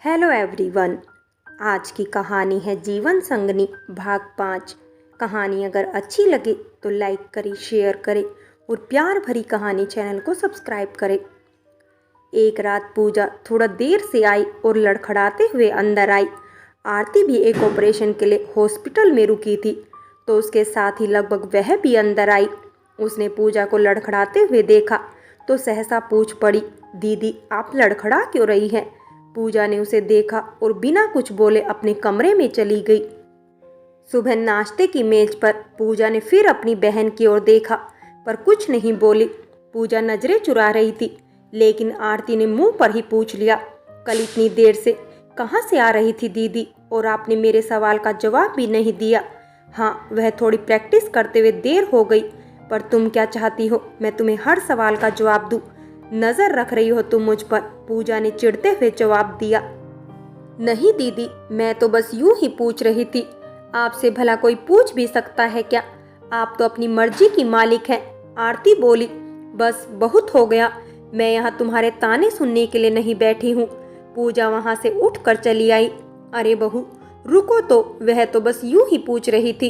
Hello everyone. आज की कहानी है जीवन संगनी भाग 5। कहानी अगर अच्छी लगे तो लाइक करें, शेयर करें और प्यार भरी कहानी चैनल को सब्सक्राइब करें। एक रात पूजा थोड़ा देर से आई और लड़खड़ाते हुए अंदर आई। आरती भी एक ऑपरेशन के लिए हॉस्पिटल में रुकी थी, तो उसके साथ ही लगभग वह भी अंदर आई। उसने पूजा को लड़खड़ाते हुए देखा तो सहसा पूछ पड़ी, दीदी आप लड़खड़ा क्यों रही हैं? पूजा ने उसे देखा और बिना कुछ बोले अपने कमरे में चली गई। सुबह नाश्ते की मेज पर पूजा ने फिर अपनी बहन की ओर देखा, पर कुछ नहीं बोली। पूजा नजरें चुरा रही थी, लेकिन आरती ने मुंह पर ही पूछ लिया, कल इतनी देर से कहाँ से आ रही थी दीदी, और आपने मेरे सवाल का जवाब भी नहीं दिया। हाँ, वह थोड़ी प्रैक्टिस करते हुए देर हो गई, पर तुम क्या चाहती हो मैं तुम्हें हर सवाल का जवाब दूं? नजर रख रही हो तुम मुझ पर? पूजा ने चिढ़ते हुए जवाब दिया। नहीं दीदी, मैं तो बस यूं ही पूछ रही थी। आपसे भला कोई पूछ भी सकता है क्या? आप तो अपनी मर्जी की मालिक हैं। आरती बोली। बस बहुत हो गया, मैं यहाँ तुम्हारे ताने सुनने के लिए नहीं बैठी हूँ। पूजा वहाँ से उठकर चली आई। अरे बहू रुको तो, वह तो बस यूं ही पूछ रही थी।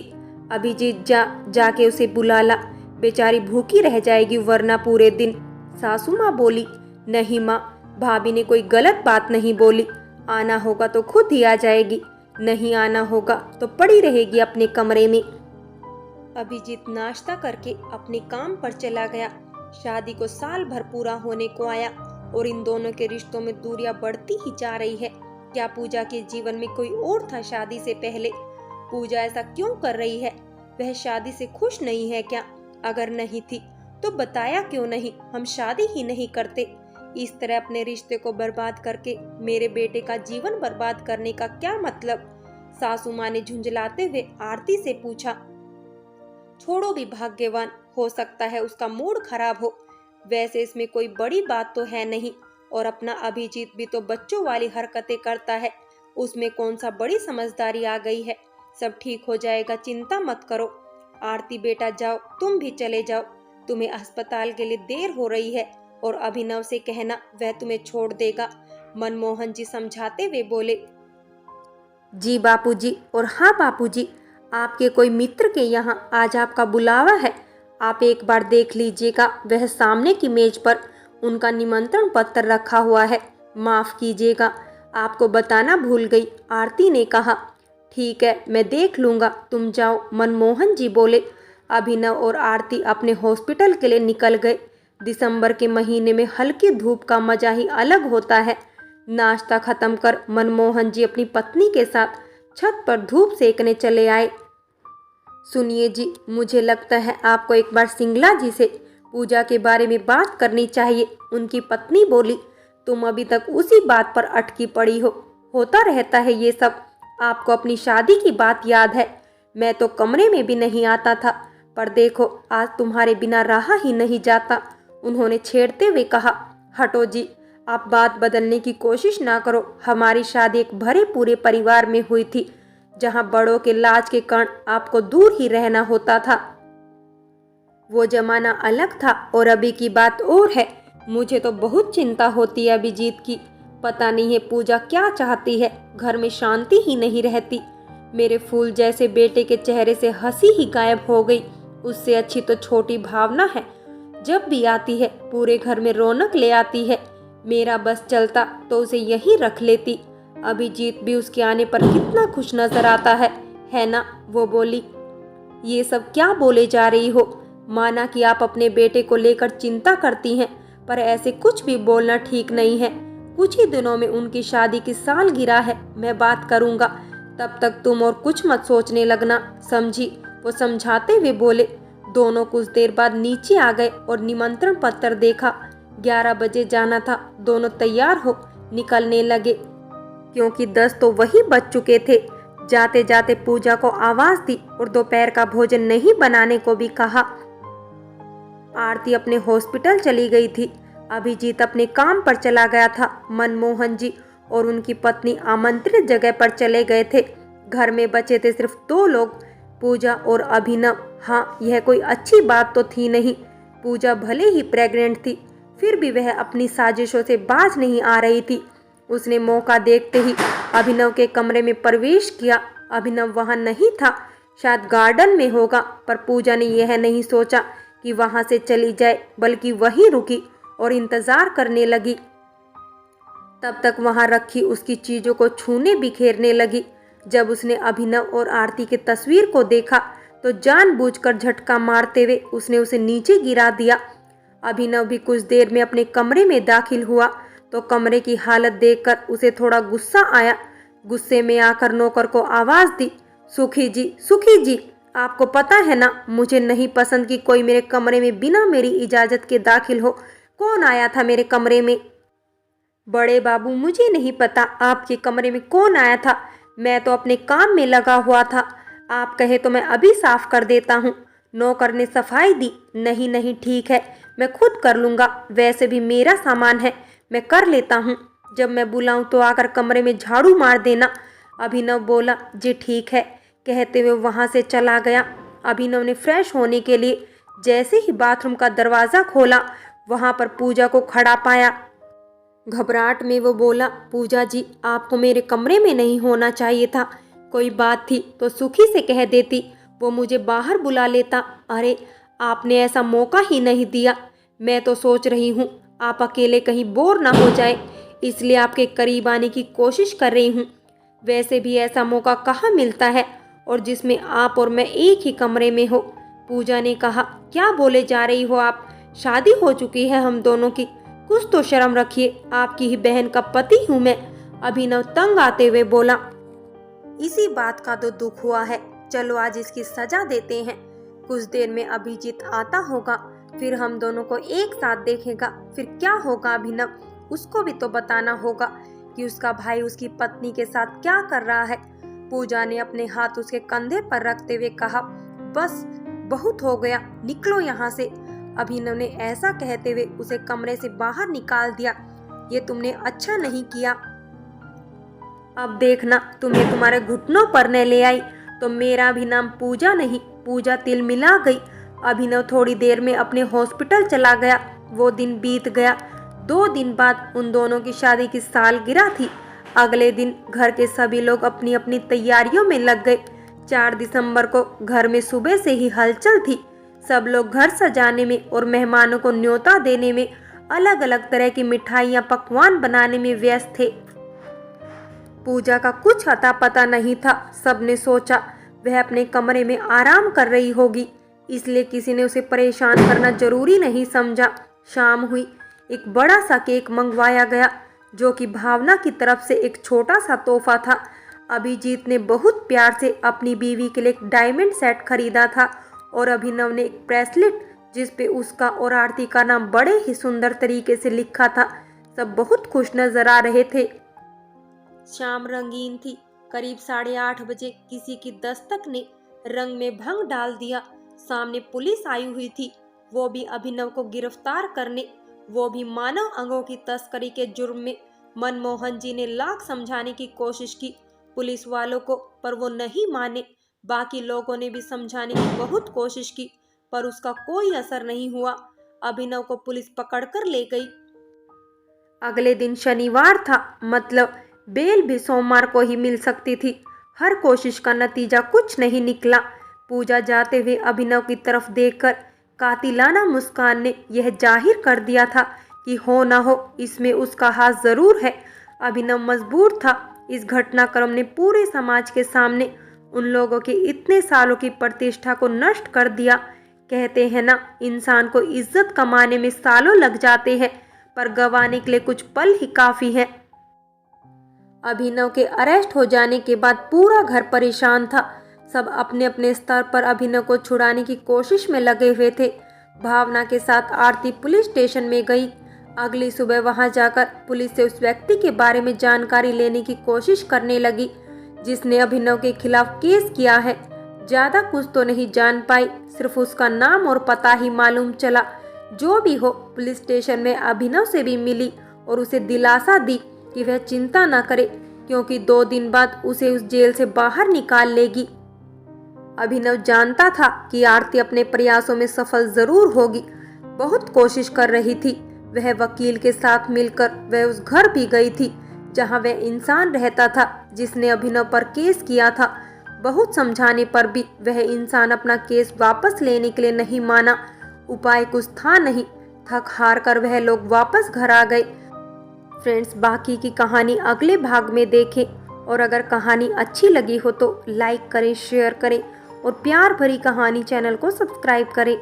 अभिजीत जाके उसे बुला ला, बेचारी भूखी रह जाएगी वरना पूरे दिन। सासू माँ बोली। नहीं माँ, भाभी ने कोई गलत बात नहीं बोली। आना होगा तो खुद ही आ जाएगी, नहीं आना होगा तो पड़ी रहेगी अपने कमरे में। अभिजीत नाश्ता करके अपने काम पर चला गया। शादी को साल भर पूरा होने को आया और इन दोनों के रिश्तों में दूरियां बढ़ती ही जा रही है। क्या पूजा के जीवन में कोई और था शादी से पहले? पूजा ऐसा क्यों कर रही है? वह शादी से खुश नहीं है क्या? अगर नहीं थी तो बताया क्यों नहीं? हम शादी ही नहीं करते। इस तरह अपने रिश्ते को बर्बाद करके मेरे बेटे का जीवन बर्बाद करने का क्या मतलब? सासू माँ ने झुंझलाते हुए आरती से पूछा। छोड़ो भी भाग्यवान, हो सकता है उसका मूड खराब हो। वैसे इसमें कोई बड़ी बात तो है नहीं, और अपना अभिजीत भी तो बच्चों वाली हरकतें करता है, उसमें कौन सा बड़ी समझदारी आ गई है। सब ठीक हो जाएगा, चिंता मत करो। आरती बेटा जाओ, तुम भी चले जाओ, तुम्हें अस्पताल के लिए देर हो रही है, और अभिनव से कहना वह तुम्हें छोड़ देगा। मनमोहन जी समझाते हुए बोले। जी बापूजी, और हाँ बापूजी, आपके कोई मित्र के यहाँ आज आपका बुलावा है, आप एक बार देख लीजिएगा। वह सामने की मेज पर उनका निमंत्रण पत्र रखा हुआ है। माफ कीजिएगा, आपको बताना भूल गई, आरती ने कहा। ठीक है, मैं देख लूंगा, तुम जाओ, मनमोहन जी बोले। अभिनव और आरती अपने हॉस्पिटल के लिए निकल गए। दिसंबर के महीने में हल्की धूप का मजा ही अलग होता है। नाश्ता खत्म कर मनमोहन जी अपनी पत्नी के साथ छत पर धूप सेकने चले आए। सुनिए जी, मुझे लगता है आपको एक बार सिंगला जी से पूजा के बारे में बात करनी चाहिए, उनकी पत्नी बोली। तुम अभी तक उसी बात पर अटकी पड़ी हो। होता रहता है ये सब। आपको अपनी शादी की बात याद है? मैं तो कमरे में भी नहीं आता था, पर देखो आज तुम्हारे बिना रहा ही नहीं जाता, उन्होंने छेड़ते हुए कहा। हटो जी, आप बात बदलने की कोशिश ना करो। हमारी शादी एक भरे पूरे परिवार में हुई थी, जहां बड़ों के लाज के कारण आपको दूर ही रहना होता था। वो जमाना अलग था और अभी की बात और है। मुझे तो बहुत चिंता होती है अभिजीत की। पता नहीं है पूजा क्या चाहती है, घर में शांति ही नहीं रहती। मेरे फूल जैसे बेटे के चेहरे से हंसी ही गायब हो गई। उससे अच्छी तो छोटी भावना है, जब भी आती है पूरे घर में रौनक ले आती है। मेरा बस चलता तो उसे यहीं रख लेती। अभिजीत भी उसके आने पर कितना खुश नजर आता है ना? वो बोली। ये सब क्या बोले जा रही हो? माना कि आप अपने बेटे को लेकर चिंता करती हैं, पर ऐसे कुछ भी बोलना ठीक नहीं है। कुछ ही दिनों में उनकी शादी की सालगिरह है, मैं बात करूंगा, तब तक तुम और कुछ मत सोचने लगना, समझी? वो समझाते हुए बोले। दोनों कुछ देर बाद नीचे आ गए और निमंत्रण पत्र देखा। 11 बजे जाना था। दोनों तैयार हो निकलने लगे, क्योंकि 10 तो वही बज चुके थे। जाते जाते पूजा को आवाज दी और दोपहर का भोजन नहीं बनाने को भी कहा। आरती अपने हॉस्पिटल चली गई थी। अभिजीत अपने काम पर चला गया था। मनमोहन जी और उनकी पत्नी आमंत्रित जगह पर चले गए थे। घर में बचे थे सिर्फ 2 लोग, पूजा और अभिनव। हाँ, यह कोई अच्छी बात तो थी नहीं। पूजा भले ही प्रेग्नेंट थी, फिर भी वह अपनी साजिशों से बाज नहीं आ रही थी। उसने मौका देखते ही अभिनव के कमरे में प्रवेश किया। अभिनव वहां नहीं था, शायद गार्डन में होगा, पर पूजा ने यह नहीं सोचा कि वहां से चली जाए, बल्कि वहीं रुकी और इंतजार करने लगी। तब तक वहां रखी उसकी चीजों को छूने बिखेरने लगी। जब उसने अभिनव और आरती की तस्वीर को देखा तो जानबूझकर झटका मारते हुए उसने उसे नीचे गिरा दिया। अभिनव भी कुछ देर में अपने कमरे में दाखिल हुआ तो कमरे की हालत देखकर उसे थोड़ा गुस्सा आया। गुस्से में आकर नौकर को आवाज दी, सुखी जी, आपको पता है ना, मुझे नहीं पसंद कि कोई मेरे कमरे में बिना मेरी इजाजत के दाखिल हो। कौन आया था मेरे कमरे में? बड़े बाबू, मुझे नहीं पता आपके कमरे में कौन आया था, मैं तो अपने काम में लगा हुआ था। आप कहे तो मैं अभी साफ कर देता हूँ। नौकर ने सफाई दी। नहीं, ठीक है, मैं खुद कर लूँगा, वैसे भी मेरा सामान है, मैं कर लेता हूँ। जब मैं बुलाऊं तो आकर कमरे में झाड़ू मार देना। अभिनव बोला, जी ठीक है, कहते हुए वहाँ से चला गया। अभिनव ने फ्रेश होने के लिए जैसे ही बाथरूम का दरवाज़ा खोला, वहाँ पर पूजा को खड़ा पाया। घबराहट में वो बोला, पूजा जी, आपको मेरे कमरे में नहीं होना चाहिए था। कोई बात थी तो सुखी से कह देती, वो मुझे बाहर बुला लेता। अरे, आपने ऐसा मौका ही नहीं दिया। मैं तो सोच रही हूँ आप अकेले कहीं बोर ना हो जाए, इसलिए आपके करीब आने की कोशिश कर रही हूँ। वैसे भी ऐसा मौका कहाँ मिलता है, और जिसमें आप और मैं एक ही कमरे में हो। पूजा ने कहा, क्या बोले जा रही हो आप? शादी हो चुकी है हम दोनों की, कुछ तो शर्म रखिए, आपकी ही बहन का पति हूँ मैं। अभिनव तंग आते हुए बोला, इसी बात का तो दुख हुआ है, चलो आज इसकी सजा देते हैं। कुछ देर में अभिजीत आता होगा, फिर हम दोनों को एक साथ देखेगा। फिर क्या होगा अभिनव, उसको भी तो बताना होगा कि उसका भाई उसकी पत्नी के साथ क्या कर रहा है। पूजा ने अपने हाथ उसके कंधे पर रखते हुए कहा, बस बहुत हो गया, निकलो यहाँ से। अभिनव ने ऐसा कहते हुए उसे कमरे से बाहर निकाल दिया। ये तुमने अच्छा नहीं किया, अब देखना तुम्हें तुम्हारे घुटनों पर न ले आई तो मेरा भी नाम पूजा नहीं, पूजा तिल मिला गई। अभिनव थोड़ी देर में अपने हॉस्पिटल चला गया। वो दिन बीत गया। 2 दिन बाद उन दोनों की शादी की सालगिरह थी। अगले दिन घर के सभी लोग अपनी अपनी तैयारियों में लग गए। 4 दिसंबर को घर में सुबह से ही हलचल थी। सब लोग घर सजाने में और मेहमानों को न्योता देने में, अलग अलग तरह की मिठाइयाँ पकवान बनाने में व्यस्त थे। पूजा का कुछ अता पता नहीं था। सबने सोचा वह अपने कमरे में आराम कर रही होगी, इसलिए किसी ने उसे परेशान करना जरूरी नहीं समझा। शाम हुई, एक बड़ा सा केक मंगवाया गया, जो कि भावना की तरफ से एक छोटा सा तोहफा था। अभिजीत ने बहुत प्यार से अपनी बीवी के लिए एक डायमंड सेट खरीदा था, और अभिनव ने एक ब्रेसलेट जिस पे उसका और आरती का नाम बड़े ही सुंदर तरीके से लिखा था। सब बहुत खुश नजर आ रहे थे। शाम रंगीन थी। करीब 8:30 बजे किसी की दस्तक ने रंग में भंग डाल दिया। सामने पुलिस आई हुई थी, वो भी अभिनव को गिरफ्तार करने, वो भी मानव अंगों की तस्करी के जुर्म में। मनमोहन जी ने लाख समझाने की कोशिश की पुलिस वालों को, पर वो नहीं माने। बाकी लोगों ने भी समझाने की बहुत कोशिश की, पर उसका कोई असर नहीं हुआ। अभिनव को पुलिस पकड़कर ले गई। अगले दिन शनिवार था, मतलब बेल भी सोमवार को ही मिल सकती थी। हर कोशिश का नतीजा कुछ नहीं निकला। पूजा जाते हुए अभिनव की तरफ देखकर कातिलाना मुस्कान ने यह जाहिर कर दिया था कि हो ना हो इसमें उसका हाथ जरूर है। अभिनव मजबूर था। इस घटनाक्रम ने पूरे समाज के सामने उन लोगों की इतने सालों की प्रतिष्ठा को नष्ट कर दिया। कहते हैं ना, इंसान को इज्जत कमाने में सालों लग जाते हैं, पर गंवाने के लिए कुछ पल ही काफी है। अभिनव के अरेस्ट हो जाने के बाद पूरा घर परेशान था। सब अपने अपने स्तर पर अभिनव को छुड़ाने की कोशिश में लगे हुए थे। भावना के साथ आरती पुलिस स्टेशन में गई। अगली सुबह वहां जाकर पुलिस से उस व्यक्ति के बारे में जानकारी लेने की कोशिश करने लगी जिसने अभिनव के खिलाफ केस किया है। ज्यादा कुछ तो नहीं जान पाई, सिर्फ उसका नाम और पता ही मालूम चला। जो भी हो, पुलिस स्टेशन में अभिनव से भी मिली और उसे दिलासा दी कि वह चिंता न करे, क्योंकि 2 दिन बाद उसे उस जेल से बाहर निकाल लेगी। अभिनव जानता था कि आरती अपने प्रयासों में सफल जरूर होगी। बहुत कोशिश कर रही थी। वह वकील के साथ मिलकर वह उस घर भी गई थी जहां वह इंसान रहता था जिसने अभिनव पर केस किया था। बहुत समझाने पर भी वह इंसान अपना केस वापस लेने के लिए नहीं माना। उपाय कुछ था नहीं, थक हार कर वह लोग वापस घर आ गए। फ्रेंड्स, बाकी की कहानी अगले भाग में देखें और अगर कहानी अच्छी लगी हो तो लाइक करें, शेयर करें और प्यार भरी कहानी चैनल को सब्सक्राइब करें।